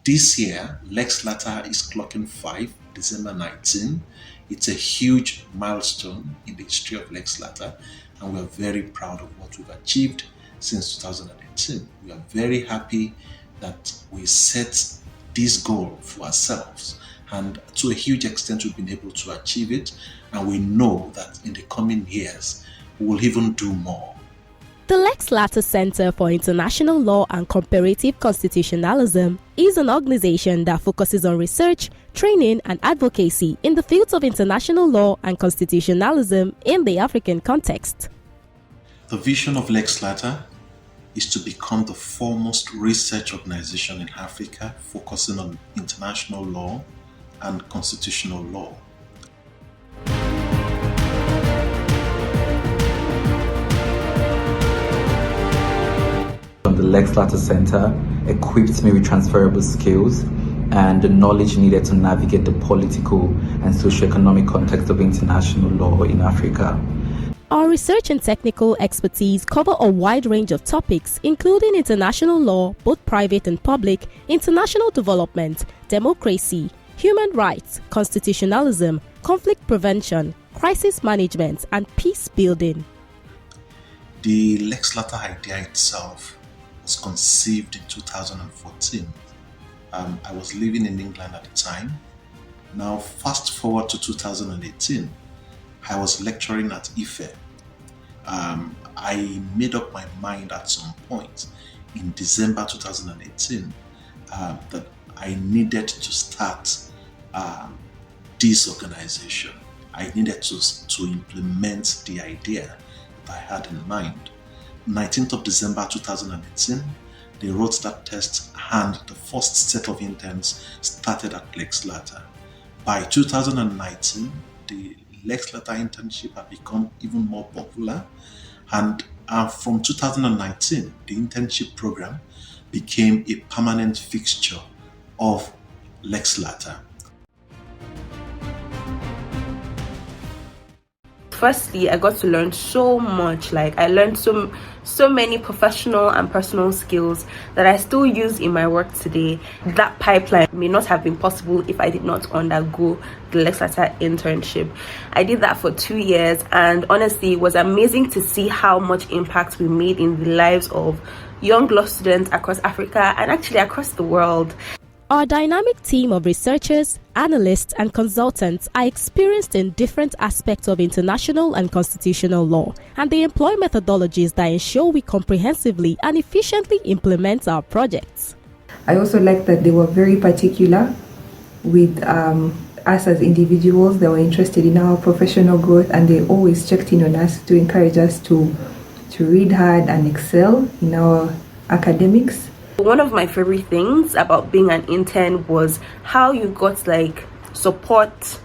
This year, Lex Lata is clocking 5, December 19. It's a huge milestone in the history of Lex Lata, and we are very proud of what we've achieved since 2018. We are very happy that we set this goal for ourselves, and to a huge extent, we've been able to achieve it, and we know that in the coming years, we will even do more. The Lex Lata Centre for International Law and Comparative Constitutionalism is an organization that focuses on research, training and advocacy in the fields of international law and constitutionalism in the African context. The vision of Lex Lata is to become the foremost research organization in Africa focusing on international law and constitutional law. The Lex Lata Centre equipped me with transferable skills and the knowledge needed to navigate the political and socio-economic context of international law in Africa. Our research and technical expertise cover a wide range of topics, including international law, both private and public, international development, democracy, human rights, constitutionalism, conflict prevention, crisis management, and peace building. The Lex Lata idea itself was conceived in 2014. I was living in England at the time. Now, fast forward to 2018, I was lecturing at IFE. I made up my mind at some point in December 2018 that I needed to start this organization. I needed to implement the idea that I had in mind. 19th of December 2018, they wrote that test and the first set of interns started at Lex Lata. By 2019, the Lex Lata internship had become even more popular, and from 2019, the internship program became a permanent fixture of Lex Lata. Firstly, I got to learn so much. I learned so many professional and personal skills that I still use in my work today. That pipeline may not have been possible if I did not undergo the Lex Lata internship. I did that for 2 years, and honestly, it was amazing to see how much impact we made in the lives of young law students across Africa and actually across the world. Our dynamic team of researchers, analysts, and consultants are experienced in different aspects of international and constitutional law, and they employ methodologies that ensure we comprehensively and efficiently implement our projects. I also like that they were very particular with us as individuals that were interested in our professional growth, and they always checked in on us to encourage us to read hard and excel in our academics. One of my favorite things about being an intern was how you got support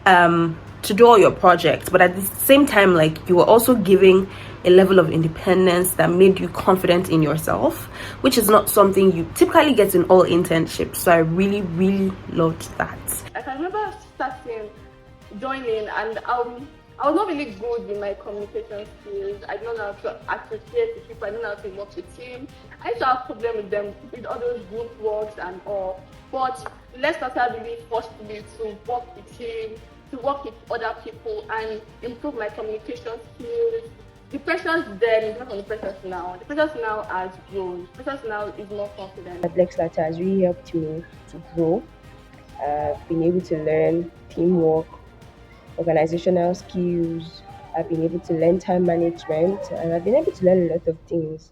to do all your projects, but at the same time you were also giving a level of independence that made you confident in yourself, which is not something you typically get in all internships. So I really loved that. I can remember joining, and I was not really good with my communication skills. I don't know how to associate with people. I don't know how to work with team. I used to have problems with them, with all those group works and all. But Lex Lata really forced me to work with team, to work with other people and improve my communication skills. The pressures then is not on the pressures now. The pressures now has grown. The pressures now is more confident. Lex Lata has really helped me to grow. I've been able to learn teamwork, organizational skills. I've been able to learn time management, and I've been able to learn a lot of things.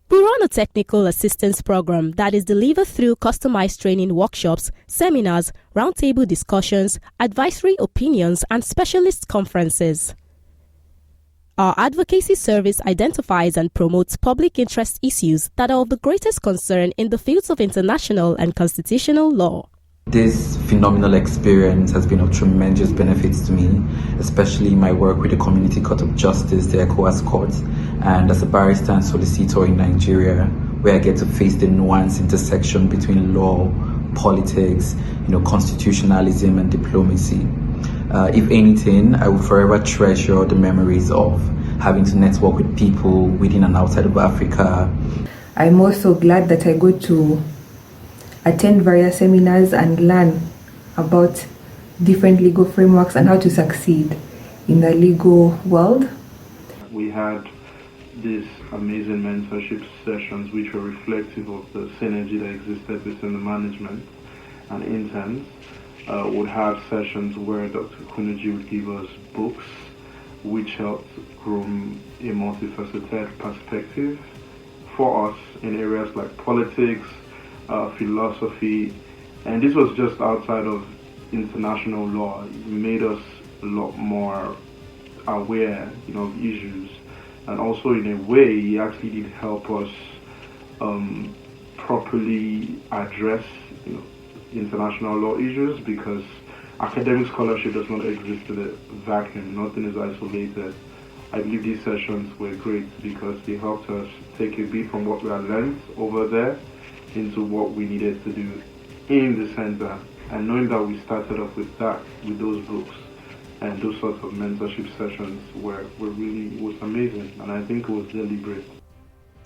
We run a technical assistance program that is delivered through customized training workshops, seminars, roundtable discussions, advisory opinions, and specialist conferences. Our advocacy service identifies and promotes public interest issues that are of the greatest concern in the fields of international and constitutional law. This phenomenal experience has been of tremendous benefits to me, especially in my work with the Community Court of Justice, the ECOWAS Court, and as a barrister and solicitor in Nigeria, where I get to face the nuanced intersection between law, politics, constitutionalism and diplomacy. If anything, I will forever treasure the memories of having to network with people within and outside of Africa. I'm also glad that I got to attend various seminars and learn about different legal frameworks and how to succeed in the legal world. We had these amazing mentorship sessions which were reflective of the synergy that existed between the management and interns. Would have sessions where Dr. Kunuji would give us books which helped groom a multifaceted perspective for us in areas like politics, philosophy, and this was just outside of international law. It made us a lot more aware, of issues, and also in a way, he actually did help us properly address, international law issues, because academic scholarship does not exist in a vacuum. Nothing is isolated. I believe these sessions were great because they helped us take a bit from what we had learned over there into what we needed to do in the center. And knowing that we started off with those books and those sorts of mentorship sessions were really, was amazing. And I think it was deliberate.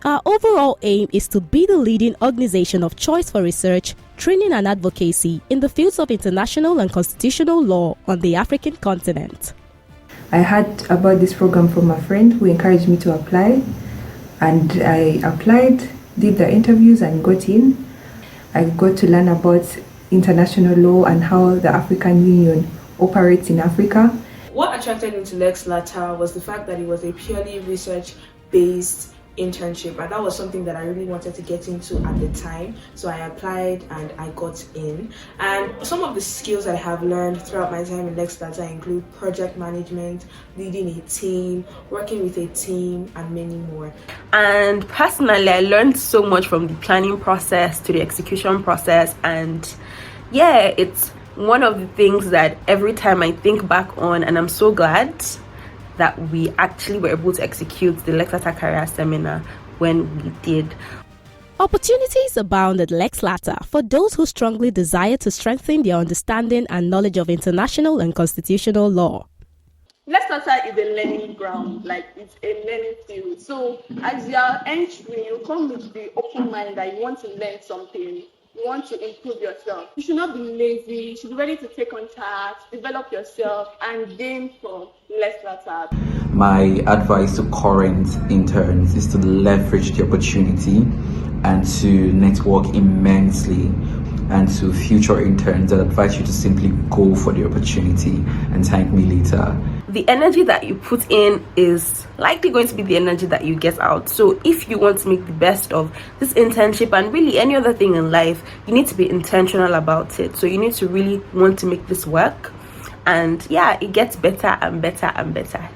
Our overall aim is to be the leading organization of choice for research, training and advocacy in the fields of international and constitutional law on the African continent. I heard about this program from a friend who encouraged me to apply, and I applied, did the interviews and got in. I got to learn about international law and how the African Union operates in Africa. What attracted me to Lex Lata was the fact that it was a purely research-based internship, and that was something that I really wanted to get into at the time. So I applied and I got in. And some of the skills that I have learned throughout my time in Lex Lata include project management, leading a team, working with a team, and many more. And personally, I learned so much from the planning process to the execution process, and yeah, it's one of the things that every time I think back on, and I'm so glad that we actually were able to execute the Lex Lata Career Seminar when we did. Opportunities abound at Lex Lata for those who strongly desire to strengthen their understanding and knowledge of international and constitutional law. Lex Lata is a learning ground, like it's a learning field. So as you are entering, you come with the open mind that you want to learn something, you want to improve yourself. You should not be lazy, you should be ready to take on tasks, develop yourself, and gain from Lex Lata. My advice to current interns is to leverage the opportunity and to network immensely. And to future interns, I advise you to simply go for the opportunity and thank me later. The energy that you put in is likely going to be the energy that you get out. So if you want to make the best of this internship and really any other thing in life, you need to be intentional about it. So you need to really want to make this work. And yeah, it gets better and better and better.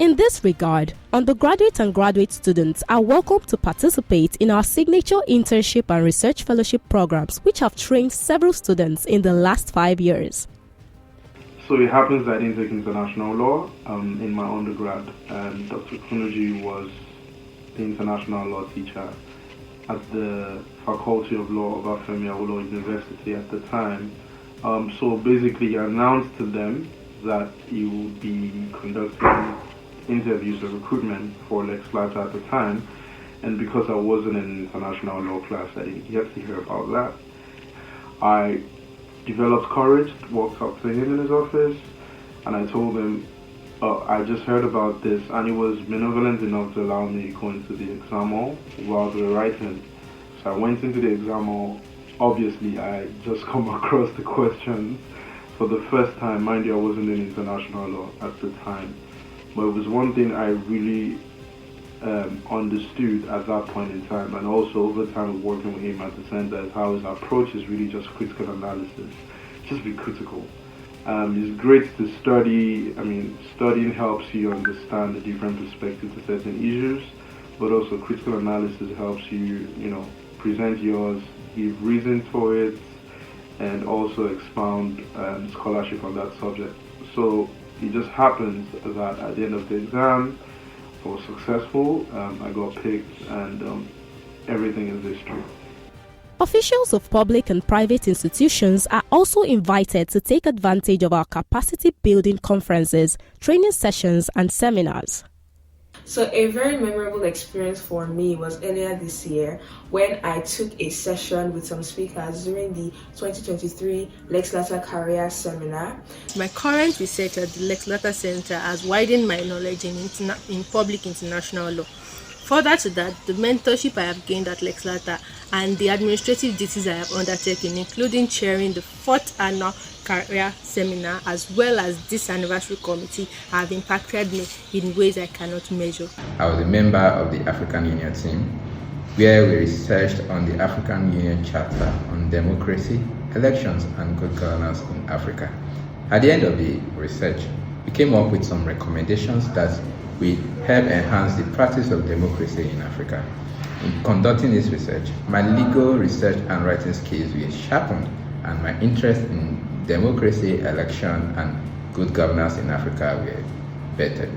In this regard, undergraduate and graduate students are welcome to participate in our signature internship and research fellowship programs, which have trained several students in the last 5 years. So it happens that I didn't take international law in my undergrad, and Dr. Kunuji was the international law teacher at the Faculty of Law of Afemi Awolowo University at the time. So basically he announced to them that he would be conducting interviews or recruitment for Lex Lata at the time, and because I wasn't in international law class, I didn't get to hear about that. I developed courage, walked up to him in his office, and I told him, I just heard about this, and he was benevolent enough to allow me to go into the exam hall while we were writing. So I went into the exam hall. Obviously, I just come across the questions for the first time. Mind you, I wasn't in international law at the time. But it was one thing I really understood at that point in time, and also over time working with him at the center, is how his approach is really just critical analysis. Just be critical. It's great to study. Studying helps you understand the different perspectives to certain issues, but also critical analysis helps you, present yours, give reason for it, and also expound scholarship on that subject. So it just happens that at the end of the exam, I was successful, I got picked, and everything is history. Officials of public and private institutions are also invited to take advantage of our capacity building conferences, training sessions, and seminars. So a very memorable experience for me was earlier this year when I took a session with some speakers during the 2023 Lex Lata Career Seminar. My current research at the Lex Lata Centre has widened my knowledge in public international law. Further to that, the mentorship I have gained at Lex Lata and the administrative duties I have undertaken, including chairing the 4th annual career seminar as well as this anniversary committee, have impacted me in ways I cannot measure. I was a member of the African Union team, where we researched on the African Union Charter on democracy, elections, and good governance in Africa. At the end of the research, we came up with some recommendations that will help enhance the practice of democracy in Africa. In conducting this research, my legal research and writing skills were sharpened, and my interest in democracy, election, and good governance in Africa were bettered.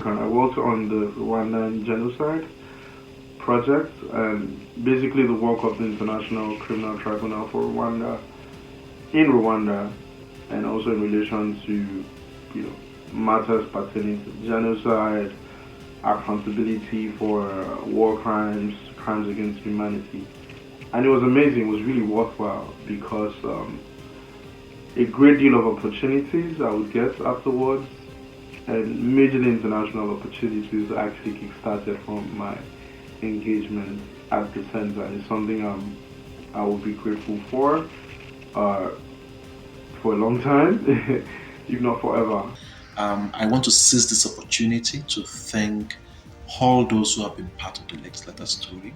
I worked on the Rwandan genocide project, and basically the work of the International Criminal Tribunal for Rwanda in Rwanda, and also in relation to matters pertaining to genocide, accountability for war crimes, crimes against humanity. And it was amazing, it was really worthwhile because a great deal of opportunities I would get afterwards, and majorly international opportunities actually kick-started from my engagement at the center. It's something I will be grateful for a long time, if not forever. I want to seize this opportunity to thank all those who have been part of the Lex Lata story,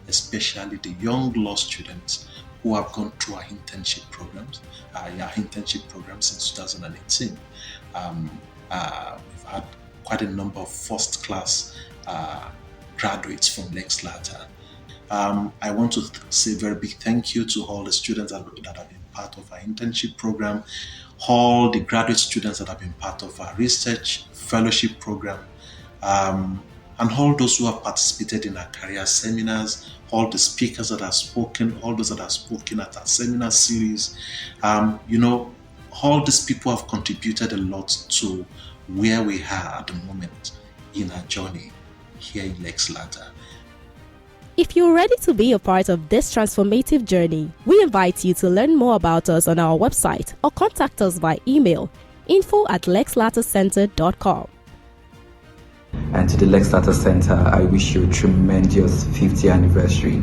especially the young law students who have gone through our internship programs since 2018. We've had quite a number of first-class graduates from Lex Lata. I want to say a very big thank you to all the students that have been part of our internship program, all the graduate students that have been part of our research fellowship program, and all those who have participated in our career seminars, all the speakers that have spoken, all those that have spoken at our seminar series. All these people have contributed a lot to where we are at the moment in our journey here in Lex Lata. If you're ready to be a part of this transformative journey, we invite you to learn more about us on our website or contact us by email info@lexlatacentre.com. And to the Lex Lata Centre, I wish you a tremendous 50th anniversary.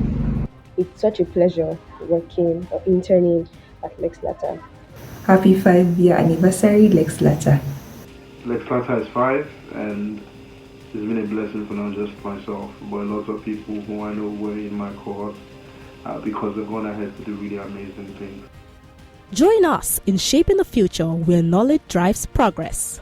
It's such a pleasure working or interning at Lex Lata. Happy 5-year anniversary, Lex Lata. Lex Lata is 5, and it's been a blessing for not just myself, but a lot of people who I know were in my cohort because they've gone ahead to do really amazing things. Join us in shaping the future where knowledge drives progress.